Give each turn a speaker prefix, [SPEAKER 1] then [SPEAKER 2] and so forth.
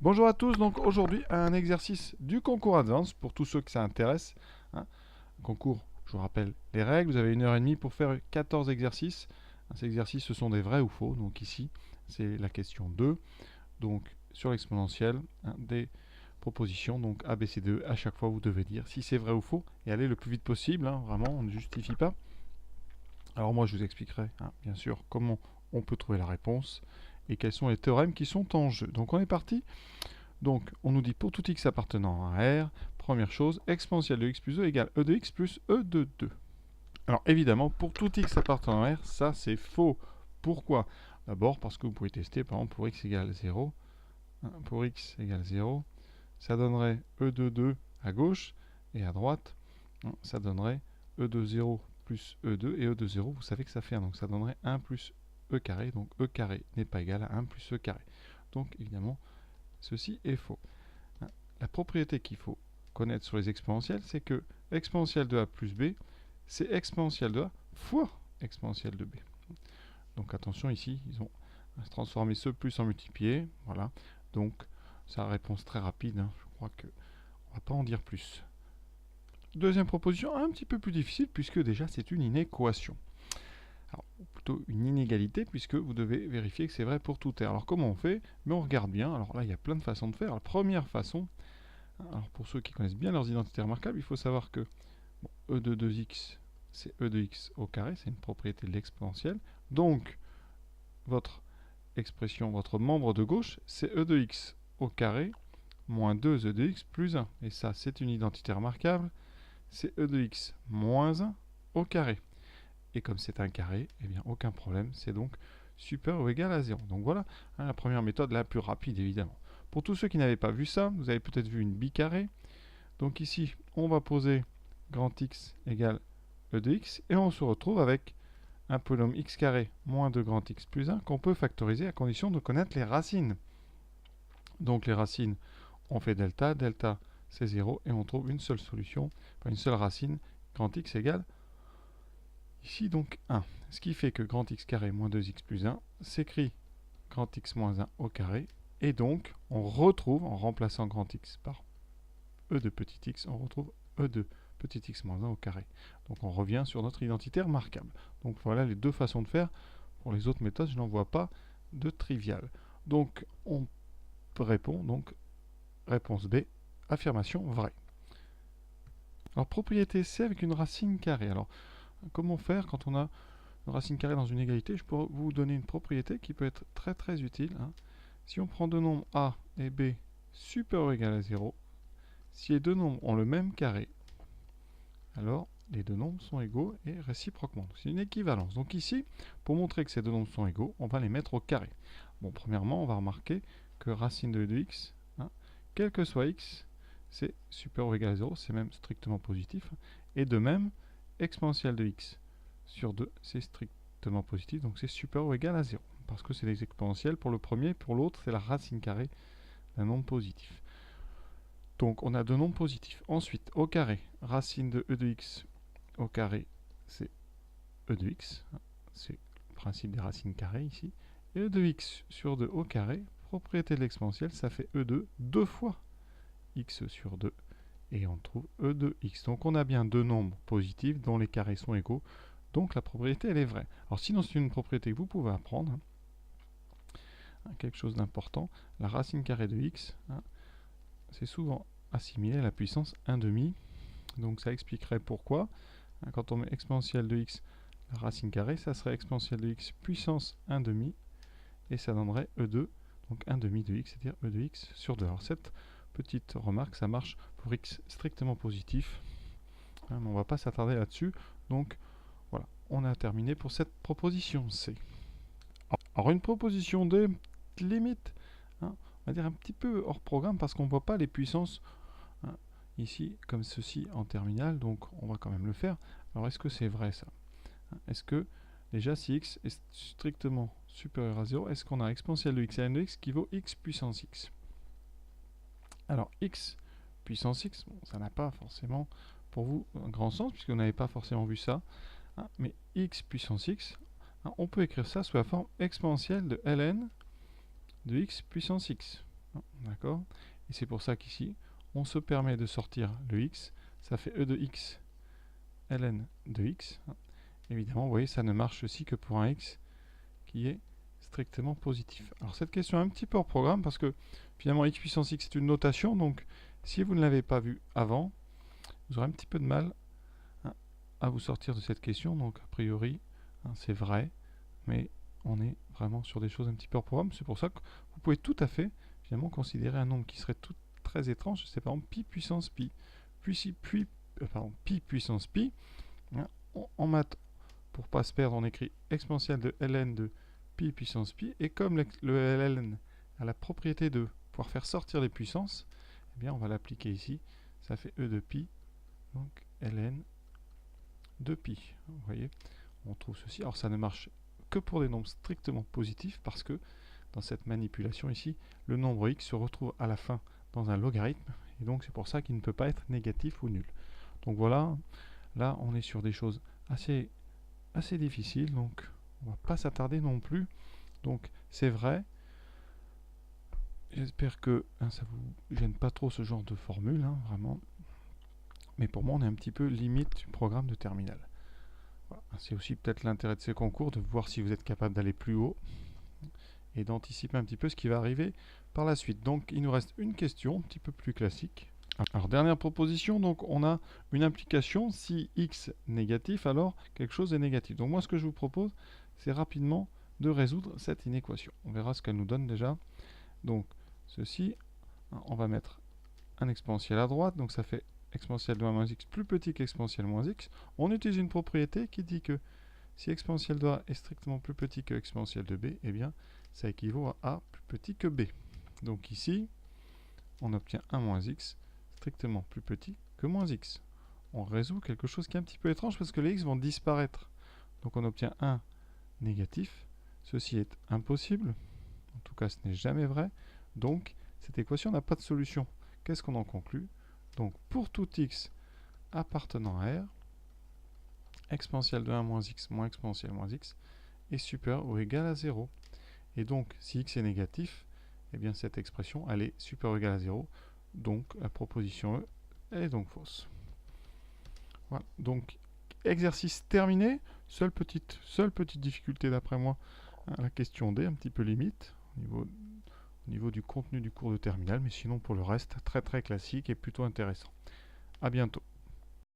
[SPEAKER 1] Bonjour à tous, donc aujourd'hui un exercice du concours Advance pour tous ceux que ça intéresse. Hein. Concours, je vous rappelle les règles, vous avez 1 h 30 pour faire 14 exercices. Ces exercices ce sont des vrais ou faux, donc ici c'est la question 2. Donc sur l'exponentielle, des propositions, donc A, B, C, D, à chaque fois vous devez dire si c'est vrai ou faux et aller le plus vite possible, vraiment on ne justifie pas. Alors moi je vous expliquerai bien sûr comment on peut trouver la réponse et quels sont les théorèmes qui sont en jeu. Donc on est parti. Donc, on nous dit pour tout x appartenant à R, première chose, exponentielle de x plus e égale e de x plus e de 2. Alors, évidemment, pour tout x appartenant à R, ça c'est faux. Pourquoi? D'abord parce que vous pouvez tester, par exemple, pour x égale 0. Pour x égale 0, ça donnerait e de 2 à gauche, et à droite, ça donnerait e de 0 plus e2, et e de 0, vous savez que ça fait 1, donc ça donnerait 1 plus e carré, donc e carré n'est pas égal à 1 plus e carré. Donc, évidemment, ceci est faux. La propriété qu'il faut connaître sur les exponentielles, c'est que exponentielle de a plus b, c'est exponentielle de a fois exponentielle de b. Donc attention ici, ils ont transformé ce plus en multiplié. Voilà. Donc, c'est la réponse très rapide. Je crois qu'on ne va pas en dire plus. Deuxième proposition, un petit peu plus difficile, puisque déjà c'est une inéquation. Alors, plutôt une inégalité, puisque vous devez vérifier que c'est vrai pour tout R. Alors comment on fait? Mais on regarde bien. Alors là, il y a plein de façons de faire. La première façon, alors pour ceux qui connaissent bien leurs identités remarquables, il faut savoir que e de 2x, c'est e de x au carré, c'est une propriété de l'exponentielle. Donc, votre expression, votre membre de gauche, c'est e de x au carré moins 2 e de x plus 1. Et ça, c'est une identité remarquable, c'est e de x moins 1 au carré. Et comme c'est un carré, eh bien aucun problème, c'est donc supérieur ou égal à 0. Donc voilà la première méthode, la plus rapide évidemment. Pour tous ceux qui n'avaient pas vu ça, vous avez peut-être vu une bicarrée. Donc ici, on va poser grand x égale e de x, et on se retrouve avec un polynôme x carré moins 2 grand x plus 1 qu'on peut factoriser à condition de connaître les racines. Donc les racines, on fait delta, delta c'est 0, et on trouve une seule solution, enfin une seule racine, grand x égale ici donc 1. Ce qui fait que grand x carré moins 2x plus 1 s'écrit grand x moins 1 au carré, et donc on retrouve, en remplaçant grand x par e de petit x, on retrouve e de petit x moins 1 au carré. Donc on revient sur notre identité remarquable. Donc voilà les deux façons de faire. Pour les autres méthodes, je n'en vois pas de trivial. Donc on répond, donc réponse B, affirmation vraie. Alors propriété C avec une racine carrée. Alors comment faire quand on a une racine carrée dans une égalité? Je peux vous donner une propriété qui peut être très très utile. Si on prend deux nombres A et B supérieurs ou égal à 0, si les deux nombres ont le même carré, alors les deux nombres sont égaux et réciproquement. C'est une équivalence. Donc ici, pour montrer que ces deux nombres sont égaux, on va les mettre au carré. Bon, premièrement, on va remarquer que racine de 2x, quel que soit x, c'est supérieur ou égal à 0, c'est même strictement positif. Et de même, exponentielle de x sur 2, c'est strictement positif, donc c'est supérieur ou égal à 0. Parce que c'est les exponentielles pour le premier, pour l'autre, c'est la racine carrée d'un nombre positif. Donc on a deux nombres positifs. Ensuite, au carré, racine de e de x au carré, c'est e de x. C'est le principe des racines carrées ici. Et e de x sur 2 au carré, propriété de l'exponentielle, ça fait e de 2 fois x sur 2. Et on trouve e de x. Donc on a bien deux nombres positifs dont les carrés sont égaux. Donc la propriété, elle est vraie. Alors sinon, c'est une propriété que vous pouvez apprendre. Quelque chose d'important. La racine carrée de x, c'est souvent assimilé à la puissance 1 demi. Donc ça expliquerait pourquoi. Quand on met exponentielle de x, la racine carrée, ça serait exponentielle de x puissance 1 demi. Et ça donnerait e2, donc 1 demi de x, c'est-à-dire e de x sur 2. Alors cette petite remarque, ça marche pour x strictement positif. Mais on ne va pas s'attarder là-dessus. Donc voilà, on a terminé pour cette proposition C. Alors une proposition D, limite, on va dire un petit peu hors programme parce qu'on ne voit pas les puissances ici comme ceci en terminale, donc on va quand même le faire. Alors est-ce que c'est vrai ça? Est-ce que déjà si x est strictement supérieur à 0, est-ce qu'on a exponentielle de x à n de x qui vaut x puissance x? Alors x puissance x, bon, ça n'a pas forcément pour vous un grand sens puisque vous n'avez pas forcément vu ça, mais x puissance x, on peut écrire ça sous la forme exponentielle de ln de x puissance x. D'accord? Et c'est pour ça qu'ici, on se permet de sortir le x, ça fait e de x ln de x. Évidemment, vous voyez, ça ne marche aussi que pour un x qui est strictement positif. Alors cette question est un petit peu hors programme parce que finalement x puissance x est une notation, donc si vous ne l'avez pas vu avant, vous aurez un petit peu de mal à vous sortir de cette question. Donc a priori, c'est vrai, mais on est vraiment sur des choses un petit peu hors programme. C'est pour ça que vous pouvez tout à fait finalement considérer un nombre qui serait très étrange. C'est par exemple pi puissance pi. Pi puissance pi. En maths, pour ne pas se perdre, on écrit exponentielle de ln de pi puissance pi. Et comme le ln a la propriété de pouvoir faire sortir les puissances, eh bien on va l'appliquer ici. Ça fait e de pi, donc ln de pi. Vous voyez, on trouve ceci. Alors ça ne marche que pour des nombres strictement positifs parce que dans cette manipulation ici, le nombre x se retrouve à la fin dans un logarithme et donc c'est pour ça qu'il ne peut pas être négatif ou nul. Donc voilà, là on est sur des choses assez difficiles, donc on va pas s'attarder non plus. Donc c'est vrai, j'espère que ça vous gêne pas trop ce genre de formule, vraiment. Mais pour moi on est un petit peu limite du programme de terminale. Voilà. C'est aussi peut-être l'intérêt de ces concours, de voir si vous êtes capable d'aller plus haut et d'anticiper un petit peu ce qui va arriver par la suite. Donc il nous reste une question un petit peu plus classique. Alors dernière proposition, donc on a une implication, si x négatif, alors quelque chose est négatif. Donc moi ce que je vous propose, c'est rapidement de résoudre cette inéquation. On verra ce qu'elle nous donne déjà. Donc ceci, on va mettre un exponentiel à droite, donc ça fait exponentielle de 1 moins x plus petit qu'exponentielle moins x. On utilise une propriété qui dit que si exponentielle de a est strictement plus petit que exponentielle de b, eh bien ça équivaut à a plus petit que b. Donc ici, on obtient 1 moins x strictement plus petit que moins x. On résout quelque chose qui est un petit peu étrange parce que les x vont disparaître. Donc on obtient 1 négatif. Ceci est impossible. En tout cas, ce n'est jamais vrai. Donc cette équation n'a pas de solution. Qu'est-ce qu'on en conclut? Donc pour tout x appartenant à R, exponentielle de 1 moins x moins exponentielle moins x est supérieur ou égal à 0. Et donc, si x est négatif, eh bien cette expression, elle est supérieure ou égale à 0. Donc, la proposition E, elle est donc fausse. Voilà. Donc, exercice terminé. Seule petite difficulté d'après moi, la question D, un petit peu limite, au niveau du contenu du cours de terminale. Mais sinon, pour le reste, très très classique et plutôt intéressant. À bientôt.